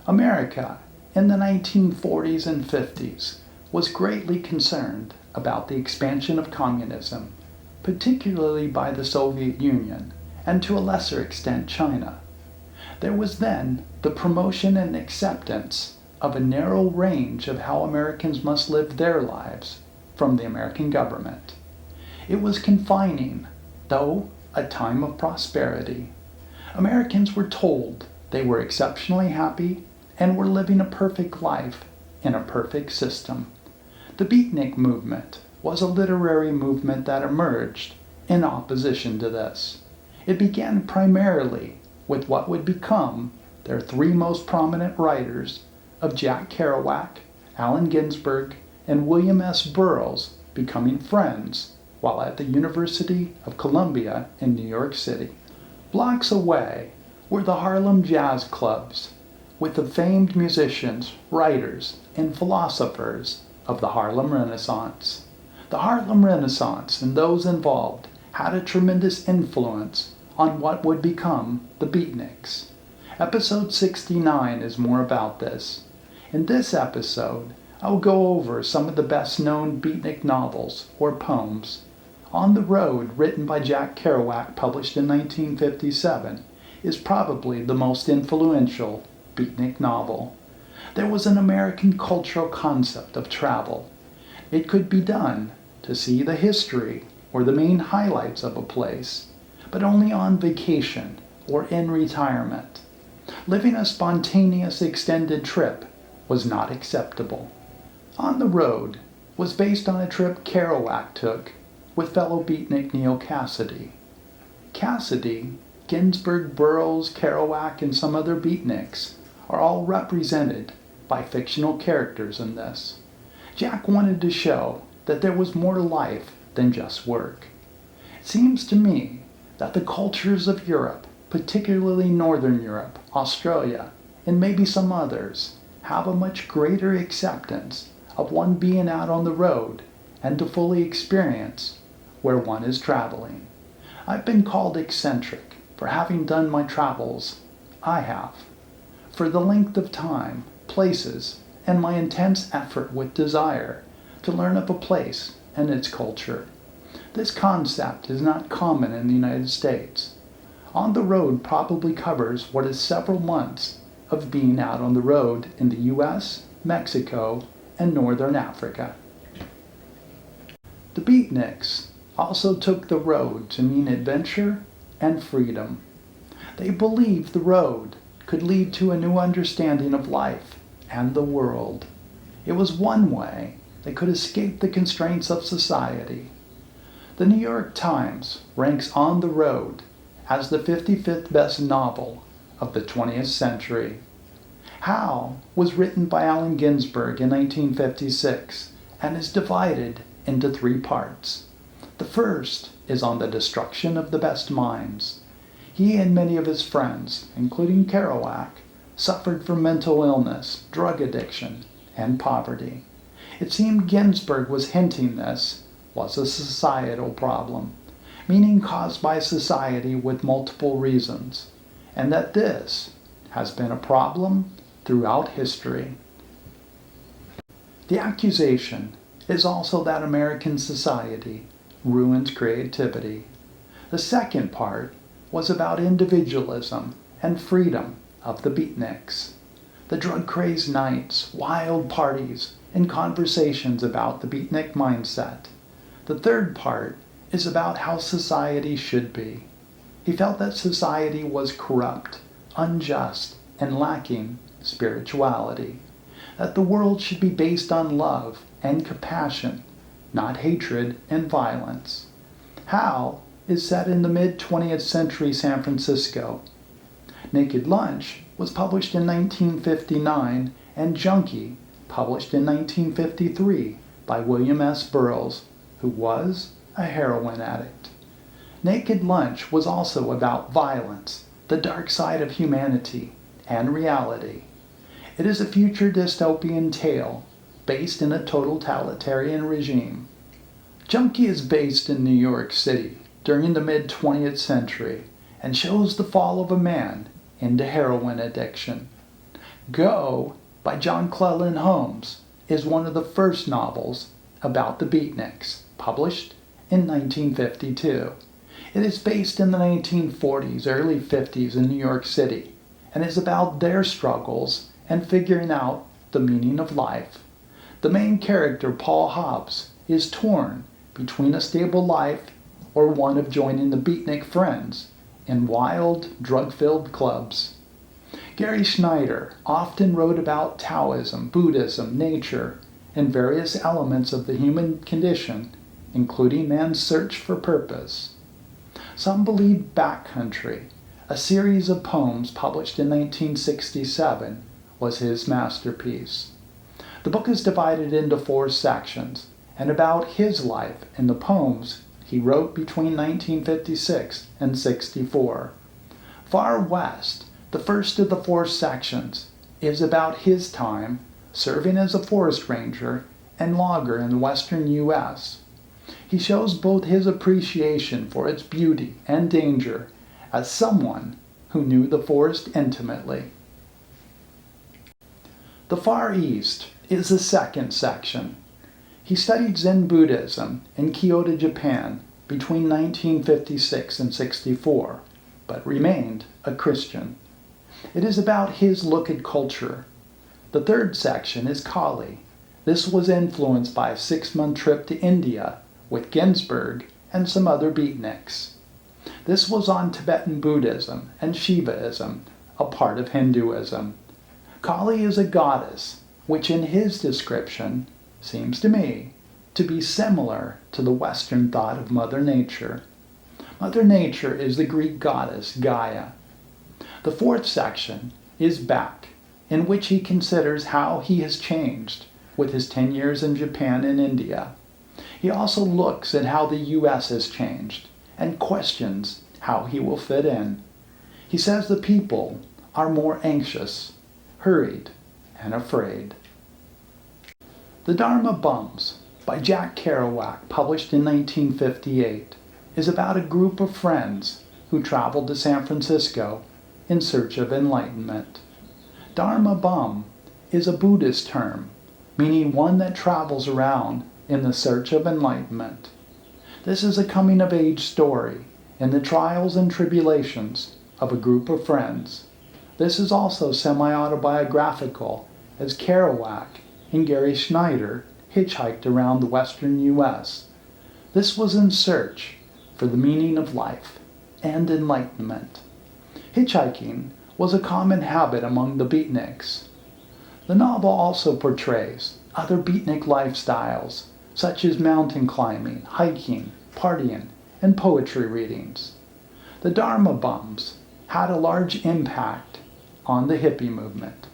America, in the 1940s and 50s, was greatly concerned about the expansion of communism, particularly by the Soviet Union, and to a lesser extent China. There was then the promotion and acceptance of a narrow range of how Americans must live their lives from the American government. It was confining, though a time of prosperity. Americans were told they were exceptionally happy and were living a perfect life in a perfect system. The Beatnik movement was a literary movement that emerged in opposition to this. It began primarily with what would become their three most prominent writers of Jack Kerouac, Allen Ginsberg, and William S. Burroughs becoming friends while at the University of Columbia in New York City. Blocks away were the Harlem jazz clubs, with the famed musicians, writers, and philosophers of the Harlem Renaissance. The Harlem Renaissance and those involved had a tremendous influence on what would become the Beatniks. Episode 69 is more about this. In this episode, I will go over some of the best-known Beatnik novels or poems. On the Road, written by Jack Kerouac, published in 1957, is probably the most influential Beatnik novel. There was an American cultural concept of travel. It could be done to see the history or the main highlights of a place, but only on vacation or in retirement. Living a spontaneous extended trip was not acceptable. On the Road was based on a trip Kerouac took with fellow Beatnik Neal Cassady. Cassady, Ginsberg, Burroughs, Kerouac, and some other Beatniks are all represented by fictional characters in this. Jack wanted to show that there was more to life than just work. It seems to me that the cultures of Europe, particularly Northern Europe, Australia, and maybe some others, have a much greater acceptance of one being out on the road and to fully experience where one is traveling. I've been called eccentric for having done my travels. I have. For the length of time, places, and my intense effort with desire to learn of a place and its culture. This concept is not common in the United States. On the Road probably covers what is several months of being out on the road in the U.S., Mexico, and Northern Africa. The Beatniks also took the road to mean adventure and freedom. They believed the road could lead to a new understanding of life and the world. It was one way they could escape the constraints of society. The New York Times ranks On the Road as the 55th best novel of the 20th century. Howl was written by Allen Ginsberg in 1956 and is divided into three parts. The first is on the destruction of the best minds. He and many of his friends, including Kerouac, suffered from mental illness, drug addiction, and poverty. It seemed Ginsberg was hinting this was a societal problem, meaning caused by society with multiple reasons, and that this has been a problem throughout history. The accusation is also that American society ruins creativity. The second part was about individualism and freedom of the Beatniks. The drug-crazed nights, wild parties, and conversations about the Beatnik mindset. The third part is about how society should be. He felt that society was corrupt, unjust, and lacking spirituality. That the world should be based on love and compassion, not hatred and violence. Howl is set in the mid-20th century San Francisco. Naked Lunch was published in 1959, and Junkie, published in 1953 by William S. Burroughs, who was a heroin addict. Naked Lunch was also about violence, the dark side of humanity, and reality. It is a future dystopian tale based in a totalitarian regime. Junkie is based in New York City during the mid-20th century and shows the fall of a man into heroin addiction. Go by John Clellon Holmes is one of the first novels about the Beatniks, published in 1952. It is based in the 1940s, early 50s in New York City, and is about their struggles and figuring out the meaning of life. The main character, Paul Hobbs, is torn between a stable life or one of joining the Beatnik friends in wild, drug-filled clubs. Gary Snyder often wrote about Taoism, Buddhism, nature, and various elements of the human condition, including man's search for purpose. Some believe Backcountry, a series of poems published in 1967, was his masterpiece. The book is divided into 4 sections, and about his life and the poems he wrote between 1956 and 64. Far West, the first of the 4 sections, is about his time serving as a forest ranger and logger in the western U.S. He shows both his appreciation for its beauty and danger as someone who knew the forest intimately. The Far East is the second section. He studied Zen Buddhism in Kyoto, Japan between 1956 and 64, but remained a Christian. It is about his look at culture. The third section is Kali. This was influenced by a 6-month trip to India with Ginsberg and some other Beatniks. This was on Tibetan Buddhism and Shivaism, a part of Hinduism. Kali is a goddess, which in his description seems to me to be similar to the Western thought of Mother Nature. Mother Nature is the Greek goddess Gaia. The fourth section is Back, in which he considers how he has changed with his 10 years in Japan and India. He also looks at how the U.S. has changed and questions how he will fit in. He says the people are more anxious, hurried, and afraid. The Dharma Bums by Jack Kerouac, published in 1958, is about a group of friends who traveled to San Francisco in search of enlightenment. Dharma Bum is a Buddhist term, meaning one that travels around in the search of enlightenment. This is a coming-of-age story in the trials and tribulations of a group of friends. This is also semi-autobiographical, as Kerouac and Gary Snyder hitchhiked around the western U.S. This was in search for the meaning of life and enlightenment. Hitchhiking was a common habit among the Beatniks. The novel also portrays other Beatnik lifestyles, such as mountain climbing, hiking, partying, and poetry readings. The Dharma Bums had a large impact on the hippie movement.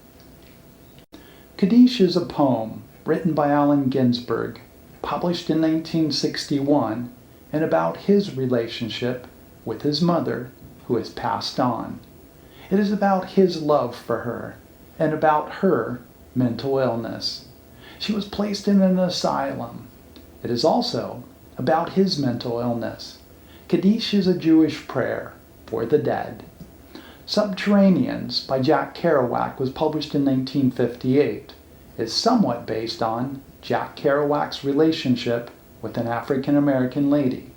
Kaddish is a poem written by Allen Ginsberg, published in 1961, and about his relationship with his mother, who has passed on. It is about his love for her and about her mental illness. She was placed in an asylum. It is also about his mental illness. Kaddish is a Jewish prayer for the dead. Subterraneans by Jack Kerouac was published in 1958. It is somewhat based on Jack Kerouac's relationship with an African-American lady.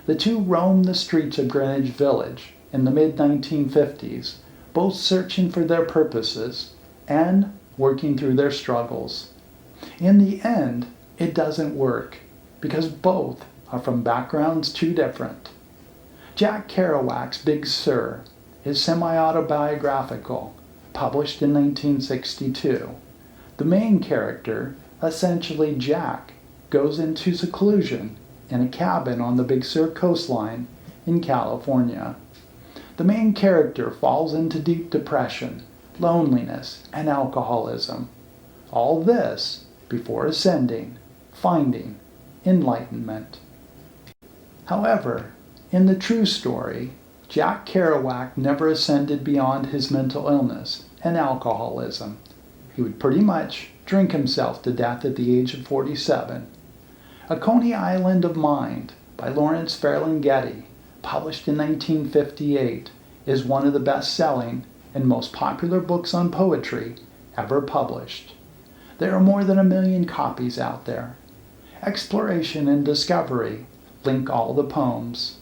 The two roam the streets of Greenwich Village in the mid-1950s, both searching for their purposes and working through their struggles. In the end, it doesn't work because both are from backgrounds too different. Jack Kerouac's Big Sur is semi-autobiographical, published in 1962. The main character, essentially Jack, goes into seclusion in a cabin on the Big Sur coastline in California. The main character falls into deep depression, loneliness, and alcoholism. All this before ascending, finding enlightenment. However, in the true story, Jack Kerouac never ascended beyond his mental illness and alcoholism. He would pretty much drink himself to death at the age of 47. A Coney Island of Mind by Lawrence Ferlinghetti, published in 1958, is one of the best-selling and most popular books on poetry ever published. There are more than 1 million copies out there. Exploration and discovery link all the poems.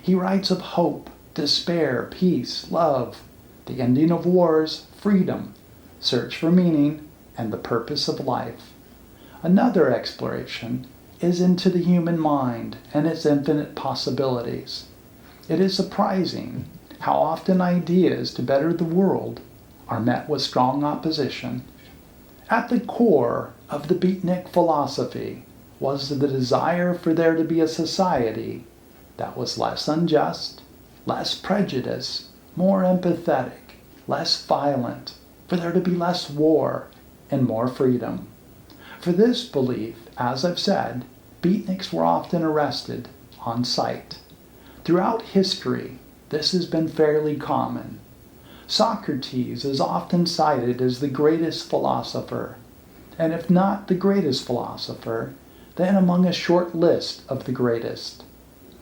He writes of hope, despair, peace, love, the ending of wars, freedom, search for meaning, and the purpose of life. Another exploration is into the human mind and its infinite possibilities. It is surprising how often ideas to better the world are met with strong opposition. At the core of the Beatnik philosophy was the desire for there to be a society that was less unjust, less prejudiced, more empathetic, less violent, for there to be less war and more freedom. For this belief, as I've said, Beatniks were often arrested on sight. Throughout history, this has been fairly common. Socrates is often cited as the greatest philosopher, and if not the greatest philosopher, then among a short list of the greatest.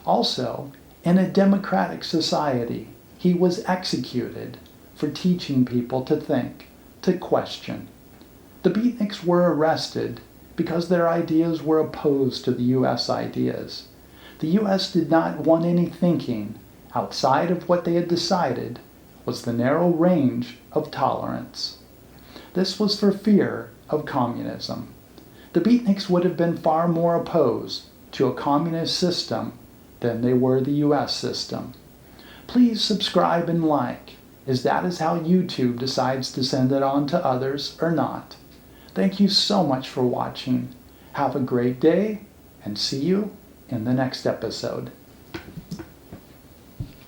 Also, in a democratic society, he was executed for teaching people to think, to question. The Beatniks were arrested because their ideas were opposed to the U.S. ideas. The U.S. did not want any thinking outside of what they had decided was the narrow range of tolerance. This was for fear of communism. The Beatniks would have been far more opposed to a communist system than they were the U.S. system. Please subscribe and like, as that is how YouTube decides to send it on to others or not. Thank you so much for watching. Have a great day, and see you in the next episode.